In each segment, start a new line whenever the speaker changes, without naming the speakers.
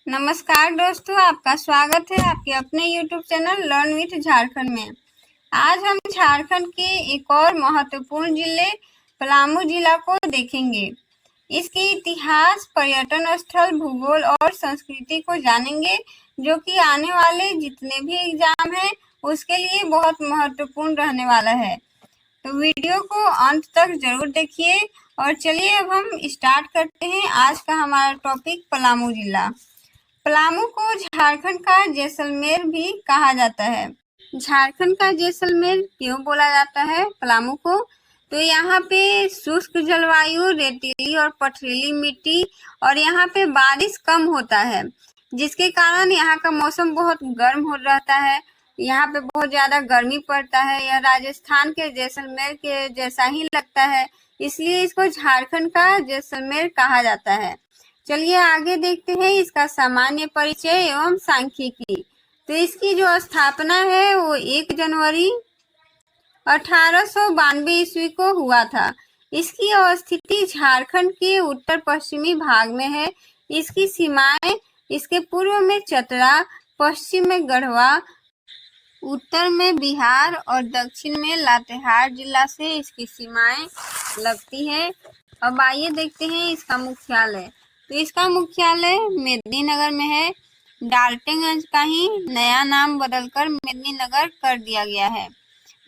नमस्कार दोस्तों, आपका स्वागत है आपके अपने YouTube channel learn with Jharkhand में। आज हम झारखंड के एक और महत्वपूर्ण जिले पलामू जिला को देखेंगे। इसके इतिहास, पर्यटन स्थल, भूगोल और संस्कृति को जानेंगे, जो कि आने वाले जितने भी एग्जाम हैं उसके लिए बहुत महत्वपूर्ण रहने वाला है। तो वीडियो को अंत तक जरूर देखिए। और चलिए अब हम स्टार्ट करते हैं। आज का हमारा टॉपिक पलामू जिला। पलामू को झारखंड का जैसलमेर भी कहा जाता है। झारखंड का जैसलमेर क्यों बोला जाता है पलामू को? तो यहाँ पे शुष्क जलवायु, रेतीली और पथरीली मिट्टी, और यहाँ पे बारिश कम होता है, जिसके कारण यहाँ का मौसम बहुत गर्म हो रहता है। यहाँ पे बहुत ज्यादा गर्मी पड़ता है। यह राजस्थान के जैसलमेर के जैसा ही लगता है, इसलिए इसको झारखंड का जैसलमेर कहा जाता है। चलिए आगे देखते हैं इसका सामान्य परिचय एवं सांख्यिकी। तो इसकी जो स्थापना है वो 1 जनवरी 1892 ईस्वी को हुआ था। इसकी अवस्थिति झारखंड के उत्तर पश्चिमी भाग में है। इसकी सीमाएं इसके पूर्व में चतरा, पश्चिम में गढ़वा, उत्तर में बिहार और दक्षिण में लातेहार जिला से इसकी सीमाएं लगती है। अब आइए देखते हैं इसका मुख्यालय। तो इसका मुख्यालय मेदिनीनगर में है। डाल्टनगंज का ही नया नाम बदलकर मेदिनीनगर कर दिया गया है।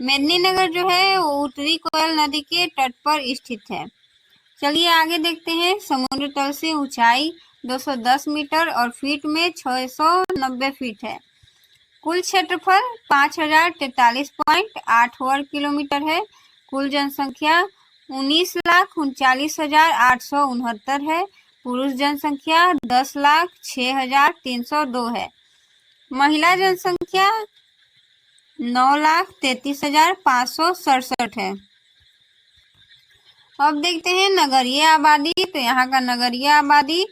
मेदिनीनगर जो है वो उत्तरी कोयल नदी के तट पर स्थित है। चलिए आगे देखते हैं। समुद्र तल से ऊंचाई 210 मीटर और फीट में 690 फीट है। कुल क्षेत्रफल 5043.8 वर्ग किलोमीटर है। कुल जनसंख्या 19,39,869 है। पुरुष जनसंख्या 10,06,302 है। महिला जनसंख्या 9,33,567 है। अब देखते हैं नगरीय आबादी। तो यहाँ का नगरीय आबादी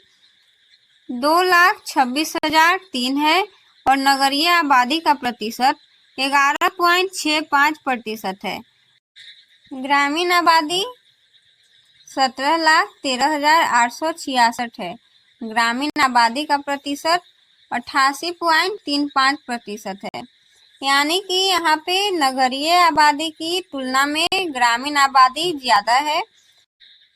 2,26,003 है और नगरीय आबादी का प्रतिशत 11.65% है। ग्रामीण आबादी 17,13,866 है। ग्रामीण आबादी का प्रतिशत 88.35% है। यानी कि यहाँ पे नगरीय आबादी की तुलना में ग्रामीण आबादी ज्यादा है।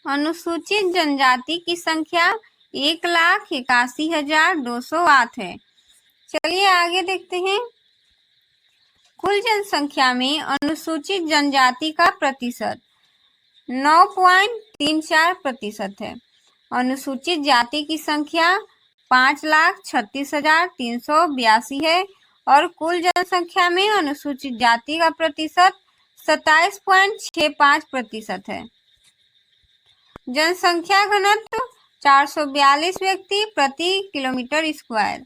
अनुसूचित जनजाति की संख्या 1,81,208 है। चलिए आगे देखते हैं। कुल जनसंख्या में अनुसूचित जनजाति का प्रतिशत 9.34% है। अनुसूचित जाति की संख्या 5,36,382 है और कुल जनसंख्या में अनुसूचित जाति का प्रतिशत 27.65% है। जनसंख्या घनत्व 442 व्यक्ति प्रति किलोमीटर स्क्वायर।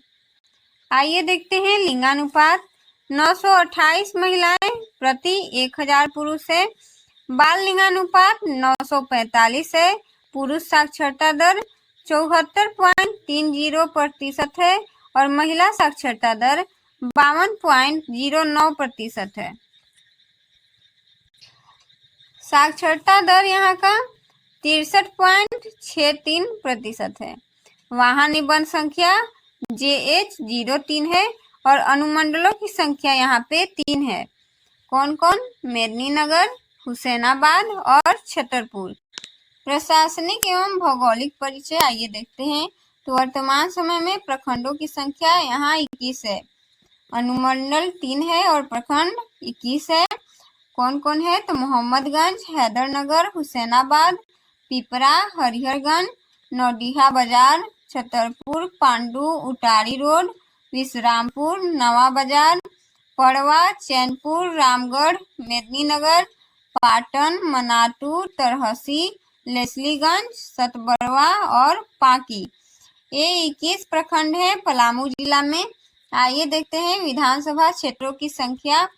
आइए देखते हैं लिंगानुपात। 928 महिलाएं प्रति 1000 पुरुष है। बाल लिंगानुपात 945 है। पुरुष साक्षरता दर 74.30% है और महिला साक्षरता दर 52.09% है। साक्षरता दर यहाँ का 63.63% है। वाहन निबंध संख्या JH03 है और अनुमंडलों की संख्या यहाँ पे 3 है। कौन कौन? मेदिनीनगर, हुसैनाबाद और छतरपुर। प्रशासनिक एवं भौगोलिक परिचय आइए देखते हैं। तो वर्तमान समय में प्रखंडों की संख्या यहाँ 21 है। अनुमंडल 3 है और प्रखंड 21 है। कौन कौन है? तो मोहम्मदगंज, हैदरनगर, हुसैनाबाद, पिपरा, हरिहरगंज, नौडीहा बाजार, छतरपुर, पांडु, उटारी रोड, विश्रामपुर, नवा बाजार, पड़वा, चैनपुर, रामगढ़, मेदिनीनगर, पाटन, मनातू, तरहसी, लेस्लीगंज, सतबरवा और पाकी। ये 21 प्रखंड है पलामू जिला में। आइए देखते हैं विधानसभा क्षेत्रों की संख्या।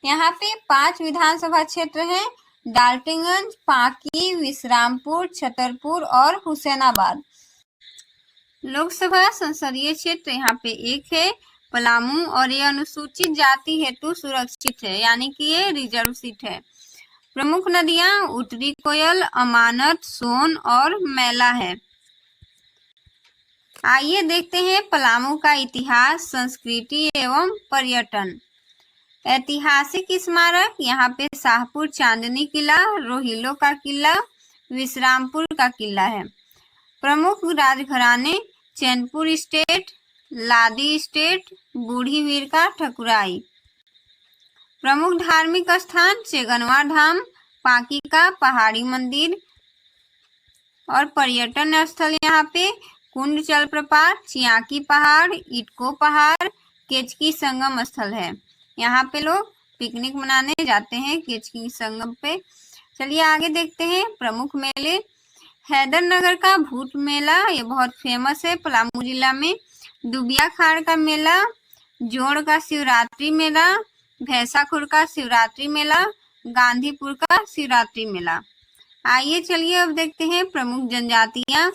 यहाँ पे 5 विधानसभा क्षेत्र हैं। डाल्टनगंज, पाकी, विश्रामपुर, छतरपुर और हुसैनाबाद। लोकसभा संसदीय क्षेत्र यहाँ पे 1 है पलामू, और ये अनुसूचित जाति हेतु सुरक्षित है, यानी कि ये रिजर्व सीट है। प्रमुख नदियां उत्तरी कोयल, अमानत, सोन और मैला है। आइए देखते हैं पलामू का इतिहास, संस्कृति एवं पर्यटन। ऐतिहासिक स्मारक, यहाँ पे शाहपुर चांदनी किला, रोहिलो का किला, विश्रामपुर का किला है। प्रमुख राजघराने, चैनपुर स्टेट, लादी स्टेट, बूढ़ी वीर का ठकुराई। प्रमुख धार्मिक स्थान, चेगनवा धाम, पाकी का पहाड़ी मंदिर। और पर्यटन स्थल यहाँ पे कुंड जलप्रपात, चियाकी पहाड़, इटको पहाड़, केचकी संगम स्थल है। यहाँ पे लोग पिकनिक मनाने जाते हैं केचकी संगम पे। चलिए आगे देखते हैं प्रमुख मेले। हैदरनगर का भूत मेला, ये बहुत फेमस है पलामू जिला में। दुबिया खाड़ का मेला, जोड़ का शिवरात्रि मेला, भैंसाखुर का शिवरात्रि मेला, गांधीपुर का शिवरात्रि मेला। आइए चलिए अब देखते हैं प्रमुख जनजातियां।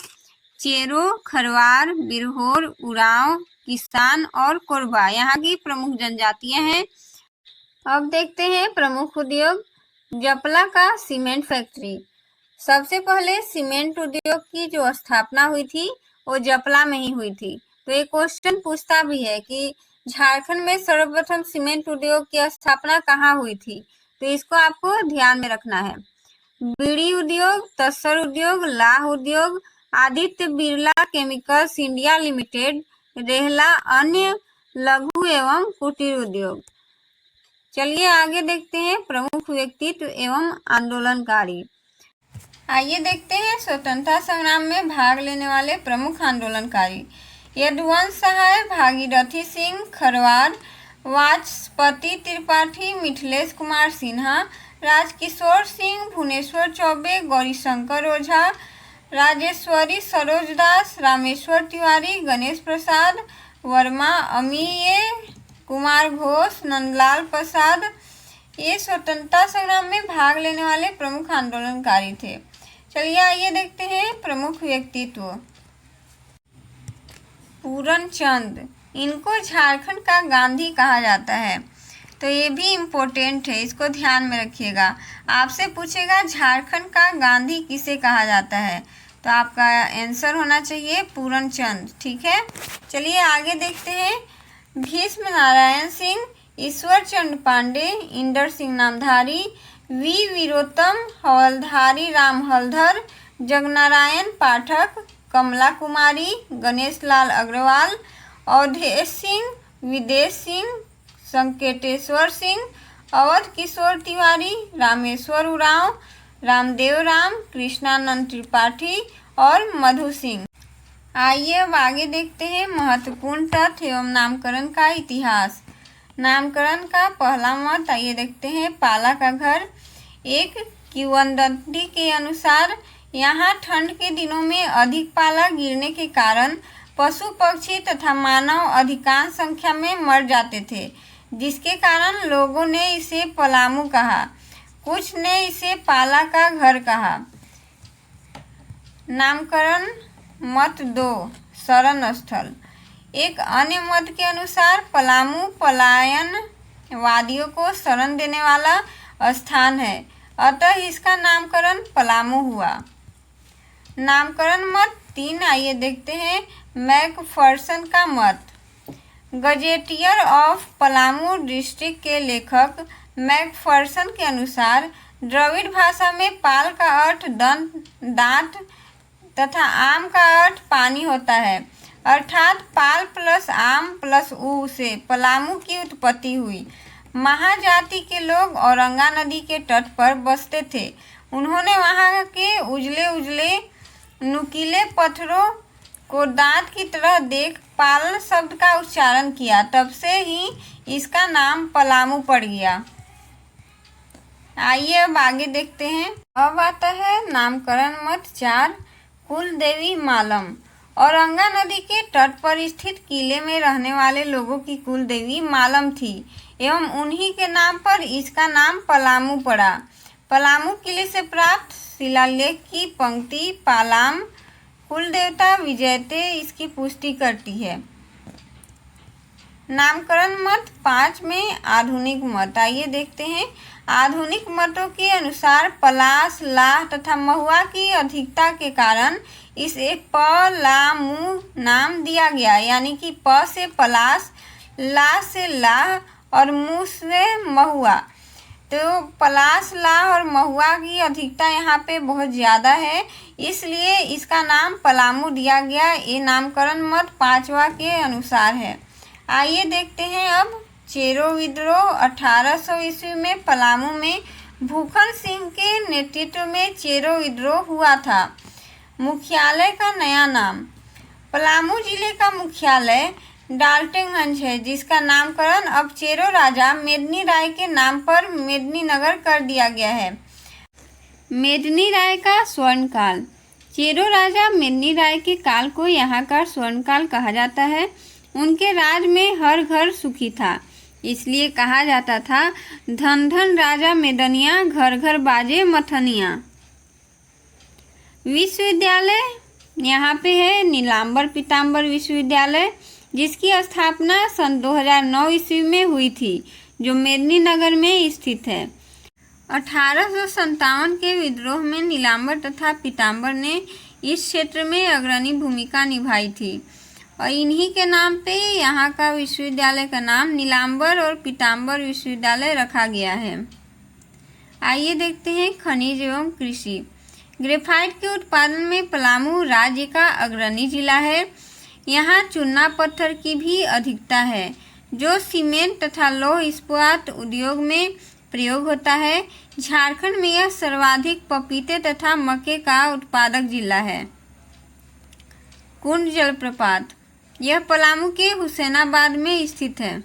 चेरो, खरवार, बिरहोर, उरांव, किसान और कोरबा यहाँ की प्रमुख जनजातियां हैं। अब देखते हैं प्रमुख उद्योग। जपला का सीमेंट फैक्ट्री, सबसे पहले सीमेंट उद्योग की जो स्थापना हुई थी वो जपला में ही हुई थी। तो ये क्वेश्चन पूछता भी है कि झारखंड में सर्वप्रथम सीमेंट उद्योग की स्थापना कहाँ हुई थी, तो इसको आपको ध्यान में रखना है। बीड़ी उद्योग, तसर उद्योग, लाह उद्योग, Aditya Birla chemicals India limited, Rihla अन्य लघु एवं कुटीर उद्योग। चलिए आगे देखते हैं प्रमुख व्यक्तित्व एवं आंदोलनकारी। आइए देखते हैं स्वतंत्रता संग्राम में भाग लेने वाले प्रमुख आंदोलनकारी। यदुवंश सहाय, भागीरथी सिंह खरवार, वाचस्पति त्रिपाठी, मिथिलेश कुमार सिन्हा, राजकिशोर सिंह, भुवनेश्वर चौबे, गौरीशंकर ओझा, राजेश्वरी सरोज दास, रामेश्वर तिवारी, गणेश प्रसाद वर्मा, अमीय कुमार घोष, नंदलाल प्रसाद, ये स्वतंत्रता संग्राम में भाग लेने वाले प्रमुख आंदोलनकारी थे। चलिए आइए देखते हैं प्रमुख व्यक्तित्व। पूरन चंद, इनको झारखंड का गांधी कहा जाता है, तो ये भी इम्पोर्टेंट है, इसको ध्यान में रखिएगा। आपसे पूछेगा झारखंड का गांधी किसे कहा जाता है, तो आपका आंसर होना चाहिए पूरन चंद। ठीक है, चलिए आगे देखते हैं। भीष्म नारायण सिंह, ईश्वर चंद पांडे, इंदर सिंह नामधारी, वी वीरोत्तम, हवलधारी राम हलधर, जगनारायण पाठक, कमला कुमारी, गणेश लाल अग्रवाल, अवधेश सिंह, विदेश सिंह, संकेतेश्वर सिंह, अवध किशोर तिवारी, रामेश्वर उरांव, रामदेव राम, कृष्णानंद त्रिपाठी और मधु सिंह। आइए अब आगे देखते हैं महत्वपूर्ण तथ्य एवं नामकरण का इतिहास। नामकरण का पहला मत आइए देखते हैं पाला का घर। एक किंवदंती के अनुसार यहाँ ठंड के दिनों में अधिक पाला गिरने के कारण पशु पक्षी तथा मानव अधिकांश संख्या में मर जाते थे, जिसके कारण लोगों ने इसे पलामू कहा, कुछ ने इसे पाला का घर कहा। नामकरण मत 2 शरण स्थल। एक अन्य मत के अनुसार पलामू पलायन वादियों को शरण देने वाला स्थान है, अतः इसका नामकरण पलामू हुआ। नामकरण मत 3 आइए देखते हैं मैकफर्सन का मत। गजेटियर ऑफ पलामू डिस्ट्रिक्ट के लेखक मैकफर्सन के अनुसार द्रविड़ भाषा में पाल का अर्थ दांत तथा आम का अर्थ पानी होता है, अर्थात पाल प्लस आम प्लस ऊ से पलामू की उत्पत्ति हुई। महाजाति के लोग औरंगा नदी के तट पर बसते थे। उन्होंने वहां के उजले उजले नुकीले पत्थरों को दांत की तरह देख पाल शब्द का उच्चारण किया, तब से ही इसका नाम पलामू पड़ गया। आइए अब आगे देखते हैं। अब आता है नामकरण मत 4 कुल देवी मालम। औरंगा नदी के तट पर स्थित किले में रहने वाले लोगों की कुल देवी मालम थी एवं उन्हीं के नाम पर इसका नाम पलामू पड़ा। पलामू किले से प्राप्त शिलालेख की पंक्ति पालाम कुल देवता विजयते इसकी पुष्टि करती है। नामकरण मत 5 में आधुनिक मत। आइए देखते हैं। आधुनिक मतों के अनुसार पलाश, लाह तथा महुआ की अधिकता के कारण इसे पलामू नाम दिया गया। यानी कि प से पलाश, ला से लाह और मू से महुआ। तो पलाश, लाह और महुआ की अधिकता यहाँ पे बहुत ज़्यादा है, इसलिए इसका नाम पलामू दिया गया। ये नामकरण मत 5वां के अनुसार है। आइए देखते हैं अब चेरो विद्रोह। 1800 ईस्वी में पलामू में भूखन सिंह के नेतृत्व में चेरो विद्रोह हुआ था। मुख्यालय का नया नाम। पलामू जिले का मुख्यालय डाल्टनगंज है, जिसका नामकरण अब चेरो राजा मेदिनी राय के नाम पर मेदिनी नगर कर दिया गया है। मेदिनी राय का स्वर्णकाल। चेरो राजा मेदिनी राय के काल को यहाँ का स्वर्णकाल कहा जाता है। उनके राज में हर घर सुखी था, इसलिए कहा जाता था धन धन राजा मेदनिया, घर घर बाजे मथनिया। विश्वविद्यालय यहाँ पे है नीलांबर पीताम्बर विश्वविद्यालय, जिसकी स्थापना सन 2009 ईस्वी में हुई थी, जो मेदिनी नगर में स्थित है। 1857 के विद्रोह में नीलांबर तथा पीताम्बर ने इस क्षेत्र में अग्रणी भूमिका निभाई थी और इन्हीं के नाम पे यहाँ का विश्वविद्यालय का नाम नीलांबर और पीताम्बर विश्वविद्यालय रखा गया है। आइए देखते हैं खनिज एवं कृषि। ग्रेफाइट के उत्पादन में पलामू राज्य का अग्रणी जिला है। यहाँ चूना पत्थर की भी अधिकता है, जो सीमेंट तथा लौह इस्पात उद्योग में प्रयोग होता है। झारखंड में यह सर्वाधिक पपीते तथा मक्के का उत्पादक जिला है। कुंड जलप्रपात। यह पलामू के हुसैनाबाद में स्थित है।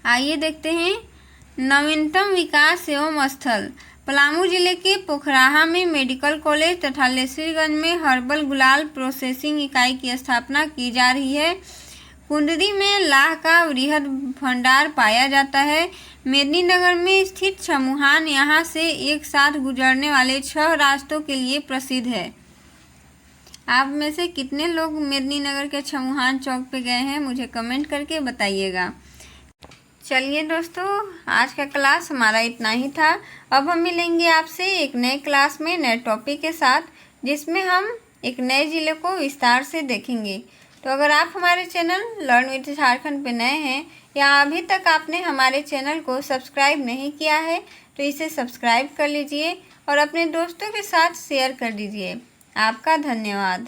आइए देखते हैं नवीनतम विकास एवं स्थल। पलामू जिले के पोखराहा में मेडिकल कॉलेज तथा लेस्लीगंज में हर्बल गुलाल प्रोसेसिंग इकाई की स्थापना की जा रही है। कुंडरी में लाह का वृहद भंडार पाया जाता है। मेदिनी नगर में स्थित छमुहान यहाँ से एक साथ गुजरने वाले 6 रास्तों के लिए प्रसिद्ध है। आप में से कितने लोग मेदिनी नगर के छमुहान चौक पे गए हैं, मुझे कमेंट करके बताइएगा। चलिए दोस्तों, आज का क्लास हमारा इतना ही था। अब हम मिलेंगे आपसे एक नए क्लास में नए टॉपिक के साथ, जिसमें हम एक नए ज़िले को विस्तार से देखेंगे। तो अगर आप हमारे चैनल लर्न विथ झारखंड पे नए हैं या अभी तक आपने हमारे चैनल को सब्सक्राइब नहीं किया है, तो इसे सब्सक्राइब कर लीजिए और अपने दोस्तों के साथ शेयर कर दीजिए। आपका धन्यवाद।